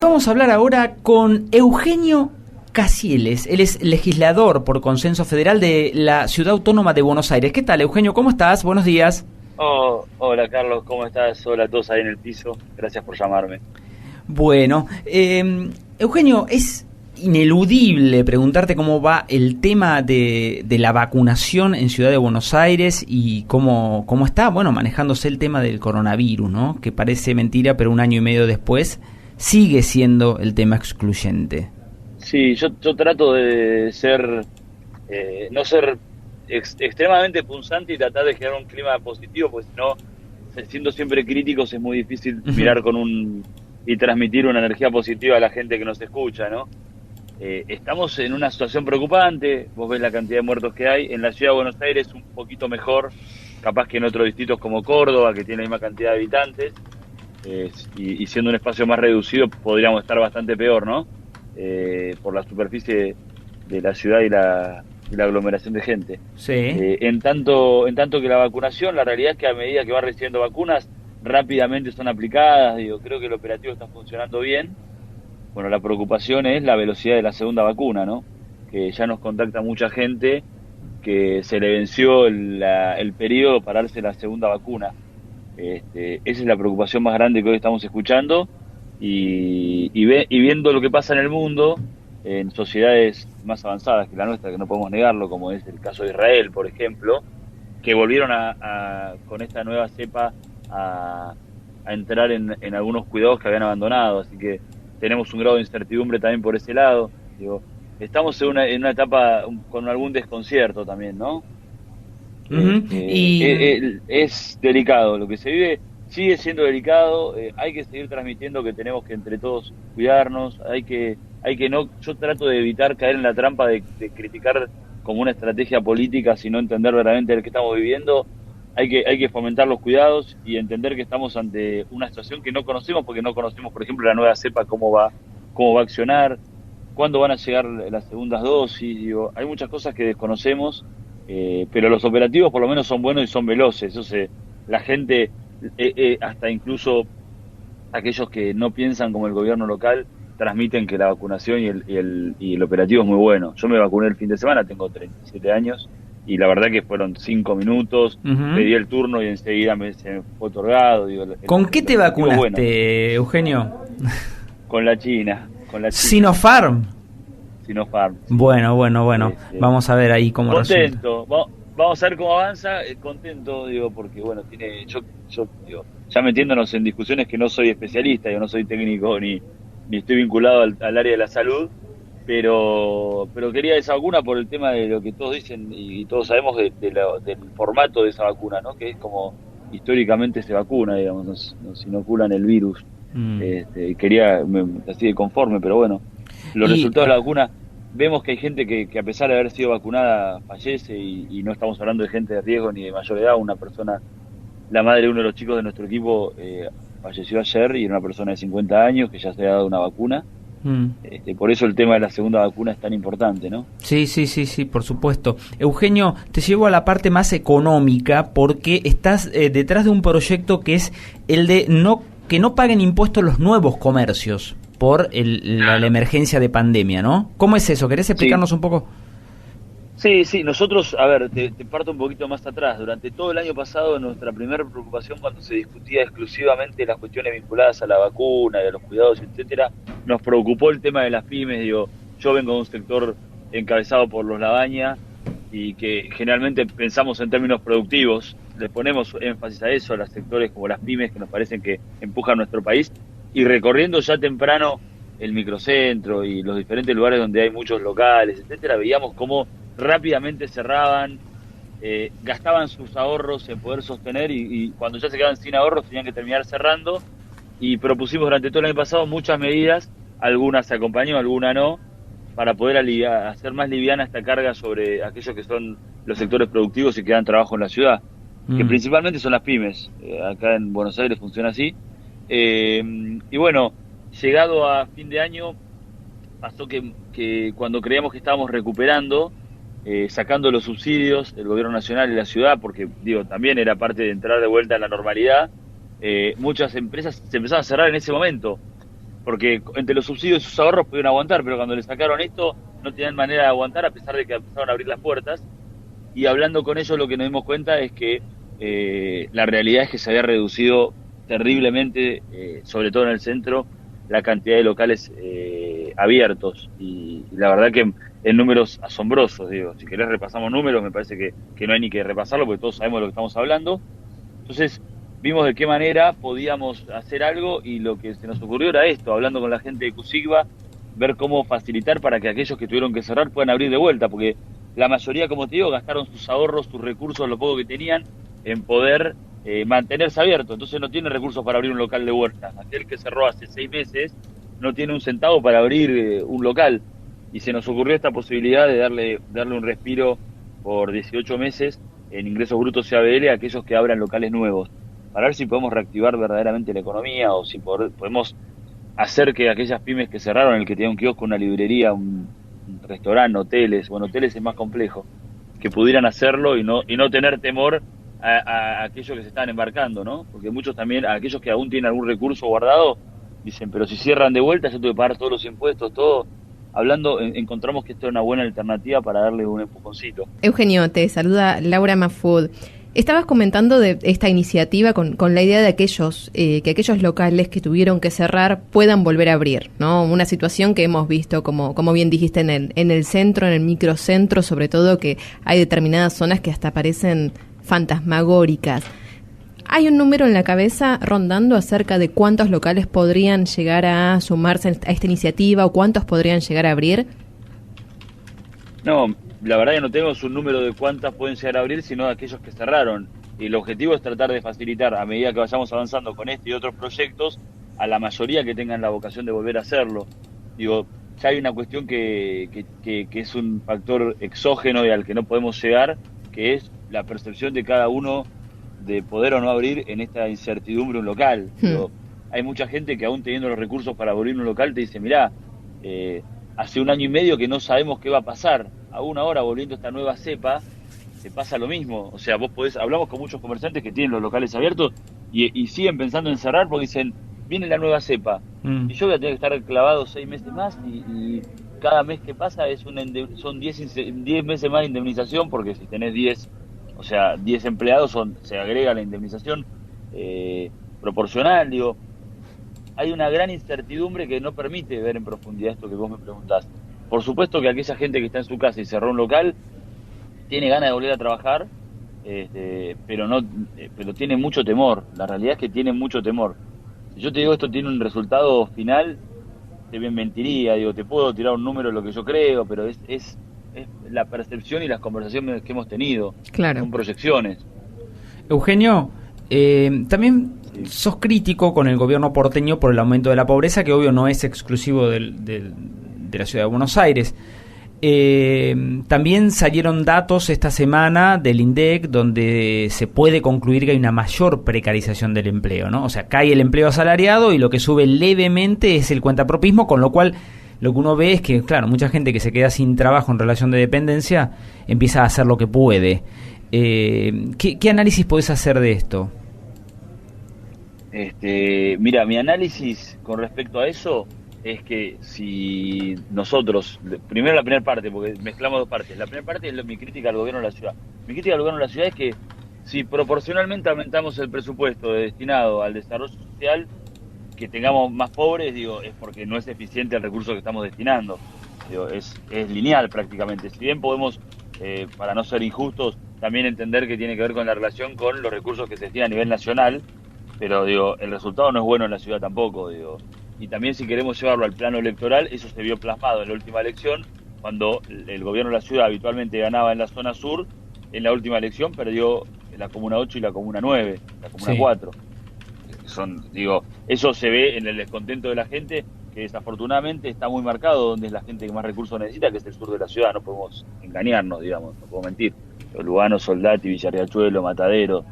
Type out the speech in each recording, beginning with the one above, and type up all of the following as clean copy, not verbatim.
Vamos a hablar ahora con Eugenio Casieles. Él es legislador por consenso federal de la Ciudad Autónoma de Buenos Aires. ¿Qué tal, Eugenio? ¿Cómo estás? Buenos días. Hola Carlos, ¿cómo estás? Hola a todos ahí en el piso, gracias por llamarme. Bueno, Eugenio, es ineludible preguntarte cómo va el tema de la vacunación en Ciudad de Buenos Aires y cómo está, bueno, manejándose el tema del coronavirus, ¿no? Que parece mentira, pero un año y medio después sigue siendo el tema excluyente. Sí, yo trato de no ser extremadamente punzante y tratar de generar un clima positivo, pues si no, siendo siempre críticos es muy difícil mirar y transmitir una energía positiva a la gente que nos escucha, ¿no? Estamos en una situación preocupante, vos ves la cantidad de muertos que hay, en la ciudad de Buenos Aires un poquito mejor, capaz que en otros distritos como Córdoba, que tiene la misma cantidad de habitantes, y siendo un espacio más reducido podríamos estar bastante peor, ¿no? Por la superficie de la ciudad y la aglomeración de gente. Sí. En tanto que la vacunación, la realidad es que a medida que van recibiendo vacunas, rápidamente son aplicadas, creo que el operativo está funcionando bien. Bueno, la preocupación es la velocidad de la segunda vacuna, ¿no? Que ya nos contacta mucha gente que se le venció el periodo para darse la segunda vacuna. Esa es la preocupación más grande que hoy estamos escuchando y viendo lo que pasa en el mundo, en sociedades más avanzadas que la nuestra, que no podemos negarlo, como es el caso de Israel, por ejemplo, que volvieron con esta nueva cepa a entrar en algunos cuidados que habían abandonado, así que tenemos un grado de incertidumbre también por ese lado. Estamos en una etapa con algún desconcierto también, ¿no? Es delicado, lo que se vive sigue siendo delicado, hay que seguir transmitiendo que tenemos que entre todos cuidarnos, yo trato de evitar caer en la trampa de criticar como una estrategia política, sino entender verdaderamente el que estamos viviendo. Hay que fomentar los cuidados y entender que estamos ante una situación que no conocemos, porque no conocemos, por ejemplo, la nueva cepa, cómo va a accionar, cuándo van a llegar las segundas dosis. Hay muchas cosas que desconocemos, pero los operativos por lo menos son buenos y son veloces. La gente, hasta incluso aquellos que no piensan como el gobierno local, transmiten que la vacunación y el operativo es muy bueno. Yo me vacuné el fin de semana, tengo 37 años, y la verdad que fueron 5 minutos, pedí el turno y enseguida se me fue otorgado. ¿Con qué te vacunaste, bueno, Eugenio? Con la China. ¿Sinopharm? Sinopharm. Sí. Bueno. Vamos a ver ahí cómo contento. Vamos a ver cómo avanza. Contento, porque bueno, ya metiéndonos en discusiones que no soy especialista, yo no soy técnico ni estoy vinculado al área de la salud, pero quería esa vacuna por el tema de lo que todos dicen y todos sabemos del formato de esa vacuna, ¿no? Que es como históricamente se vacuna, digamos, nos inoculan el virus. Así de conforme, pero bueno, los resultados de la vacuna, vemos que hay gente que a pesar de haber sido vacunada fallece y no estamos hablando de gente de riesgo ni de mayor edad. Una persona, la madre de uno de los chicos de nuestro equipo, falleció ayer, y era una persona de 50 años que ya se ha dado una vacuna. Por eso el tema de la segunda vacuna es tan importante, ¿no? Sí, por supuesto. Eugenio, te llevo a la parte más económica, porque estás detrás de un proyecto que es el de que no paguen impuestos los nuevos comercios por la emergencia de pandemia, ¿no? ¿Cómo es eso? ¿Querés explicarnos un poco? Sí, nosotros, a ver, te parto un poquito más atrás. Durante todo el año pasado, nuestra primera preocupación, cuando se discutía exclusivamente las cuestiones vinculadas a la vacuna y a los cuidados, etcétera, nos preocupó el tema de las pymes. Yo vengo de un sector encabezado por los Labaña, y que generalmente pensamos en términos productivos, le ponemos énfasis a eso, a los sectores como las pymes, que nos parecen que empujan nuestro país, y recorriendo ya temprano el microcentro y los diferentes lugares donde hay muchos locales, etcétera, veíamos cómo rápidamente cerraban, gastaban sus ahorros en poder sostener, y cuando ya se quedaban sin ahorros tenían que terminar cerrando, y propusimos durante todo el año pasado muchas medidas, algunas se acompañó, algunas no, para poder hacer más liviana esta carga sobre aquellos que son los sectores productivos y que dan trabajo en la ciudad, que principalmente son las pymes. Acá en Buenos Aires funciona así. Y bueno, llegado a fin de año, pasó que cuando creíamos que estábamos recuperando, sacando los subsidios del gobierno nacional y la ciudad, porque también era parte de entrar de vuelta a la normalidad, muchas empresas se empezaron a cerrar en ese momento. porque entre los subsidios y sus ahorros pudieron aguantar, pero cuando le sacaron esto no tenían manera de aguantar a pesar de que empezaron a abrir las puertas. Y hablando con ellos lo que nos dimos cuenta es que la realidad es que se había reducido terriblemente, sobre todo en el centro, la cantidad de locales abiertos, y la verdad que en números asombrosos, digo, si querés repasamos números, me parece que no hay ni que repasarlo porque todos sabemos de lo que estamos hablando. Entonces vimos de qué manera podíamos hacer algo, y lo que se nos ocurrió era esto, hablando con la gente de Cusigba, ver cómo facilitar para que aquellos que tuvieron que cerrar puedan abrir de vuelta, porque la mayoría, como te digo, gastaron sus ahorros, sus recursos, lo poco que tenían, en poder mantenerse abierto. Entonces no tiene recursos para abrir un local de vuelta. Aquel que cerró hace 6 meses no tiene un centavo para abrir un local. Y se nos ocurrió esta posibilidad de darle un respiro por 18 meses en ingresos brutos CABL a aquellos que abran locales nuevos, para ver si podemos reactivar verdaderamente la economía, o si podemos hacer que aquellas pymes que cerraron, el que tenía un kiosco, una librería, un restaurante, hoteles, bueno, hoteles es más complejo, que pudieran hacerlo y no tener temor a aquellos que se están embarcando, ¿no? Porque muchos también, aquellos que aún tienen algún recurso guardado, dicen, pero si cierran de vuelta, yo tengo que pagar todos los impuestos, todo. Hablando, encontramos que esto es una buena alternativa para darle un empujoncito. Eugenio, te saluda Laura Mafud. Estabas comentando de esta iniciativa con la idea de que aquellos locales que tuvieron que cerrar puedan volver a abrir, ¿no? Una situación que hemos visto, como bien dijiste, en el centro, en el microcentro, sobre todo, que hay determinadas zonas que hasta parecen fantasmagóricas. ¿Hay un número en la cabeza rondando acerca de cuántos locales podrían llegar a sumarse a esta iniciativa o cuántos podrían llegar a abrir? No, la verdad que no tenemos un número de cuántas pueden llegar a abrir, sino de aquellos que cerraron. Y el objetivo es tratar de facilitar, a medida que vayamos avanzando con este y otros proyectos, a la mayoría que tengan la vocación de volver a hacerlo. Digo, ya hay una cuestión que es un factor exógeno y al que no podemos llegar, que es la percepción de cada uno de poder o no abrir en esta incertidumbre un local. Digo, hay mucha gente que aún teniendo los recursos para abrir un local te dice, mirá, hace 1 año y medio que no sabemos qué va a pasar. Aún ahora, volviendo a esta nueva cepa, te pasa lo mismo. O sea, vos hablamos con muchos comerciantes que tienen los locales abiertos y siguen pensando en cerrar porque dicen, viene la nueva cepa. Y yo voy a tener que estar clavado 6 meses más y cada mes que pasa son 10 meses más de indemnización, porque si tenés 10 empleados se agrega la indemnización proporcional. Digo, hay una gran incertidumbre que no permite ver en profundidad esto que vos me preguntás. Por supuesto que aquella gente que está en su casa y cerró un local tiene ganas de volver a trabajar, pero tiene mucho temor. La realidad es que tiene mucho temor. Si yo te digo esto tiene un resultado final, te mentiría. Digo, te puedo tirar un número de lo que yo creo, pero es la percepción y las conversaciones que hemos tenido. Claro. Son proyecciones. Eugenio, también sos crítico con el gobierno porteño por el aumento de la pobreza, que obvio no es exclusivo de la ciudad de Buenos Aires. También salieron datos esta semana del INDEC donde se puede concluir que hay una mayor precarización del empleo, ¿no? O sea, cae el empleo asalariado y lo que sube levemente es el cuentapropismo, con lo cual lo que uno ve es que, claro, mucha gente que se queda sin trabajo en relación de dependencia empieza a hacer lo que puede. ¿Qué análisis podés hacer de esto? Mira, mi análisis con respecto a eso es que si nosotros, primero la primera parte, porque mezclamos 2 partes. La primera parte es mi crítica al gobierno de la ciudad. Mi crítica al gobierno de la ciudad es que si proporcionalmente aumentamos el presupuesto destinado al desarrollo social, que tengamos más pobres, digo, es porque no es eficiente el recurso que estamos destinando. Digo, es lineal prácticamente. Si bien podemos, para no ser injustos, también entender que tiene que ver con la relación con los recursos que se destinan a nivel nacional, pero digo, el resultado no es bueno en la ciudad tampoco, digo. Y también si queremos llevarlo al plano electoral, eso se vio plasmado en la última elección, cuando el gobierno de la ciudad habitualmente ganaba en la zona sur, en la última elección perdió en la Comuna 8 y la Comuna 9, la Comuna 4. Eso se ve en el descontento de la gente, que desafortunadamente está muy marcado donde es la gente que más recursos necesita, que es el sur de la ciudad. No podemos engañarnos, digamos, no puedo mentir. Lugano, Soldati, Villarriachuelo, Matadero,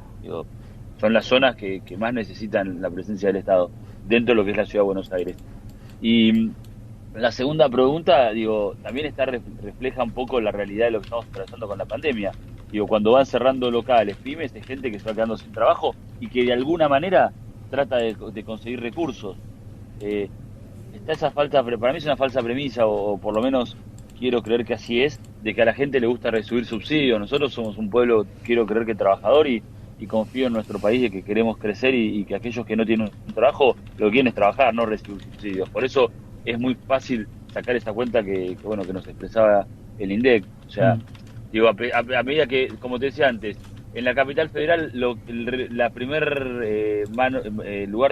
son las zonas que más necesitan la presencia del Estado dentro de lo que es la ciudad de Buenos Aires. Y la segunda pregunta, también refleja un poco la realidad de lo que estamos atravesando con la pandemia. Cuando van cerrando locales, pymes, hay gente que se va quedando sin trabajo y que de alguna manera trata de conseguir recursos. está esa falta, para mí es una falsa premisa, o por lo menos quiero creer que así es, de que a la gente le gusta recibir subsidios. Nosotros somos un pueblo, quiero creer que trabajador, y confío en nuestro país de que queremos crecer, y que aquellos que no tienen un trabajo lo que quieren es trabajar, no recibir subsidios. Por eso es muy fácil sacar esa cuenta que bueno, que nos expresaba el INDEC. O sea, digo, a medida que, como te decía antes, en la capital federal la primer lugar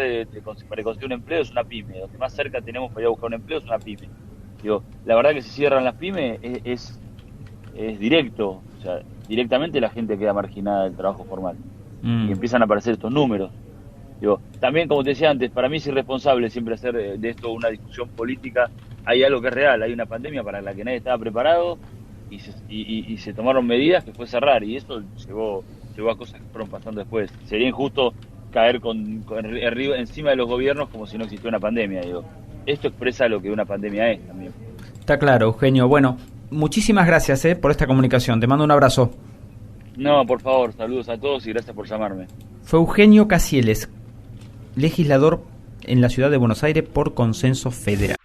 para conseguir un empleo es una pyme. Donde más cerca tenemos para ir a buscar un empleo es una pyme. Digo, la verdad que si cierran las pymes es directo, o sea, directamente la gente queda marginada del trabajo formal. Y empiezan a aparecer estos números. Digo, también, como te decía antes, para mí es irresponsable siempre hacer de esto una discusión política. Hay algo que es real, hay una pandemia para la que nadie estaba preparado, y se tomaron medidas que fue cerrar, y eso llevó a cosas que fueron pasando después. Sería injusto caer encima de los gobiernos como si no existiera una pandemia. Digo, esto expresa lo que una pandemia es también. Está claro, Eugenio. Bueno, muchísimas gracias por esta comunicación. Te mando un abrazo. No, por favor, saludos a todos y gracias por llamarme. Fue Eugenio Casieles, legislador en la ciudad de Buenos Aires por Consenso Federal.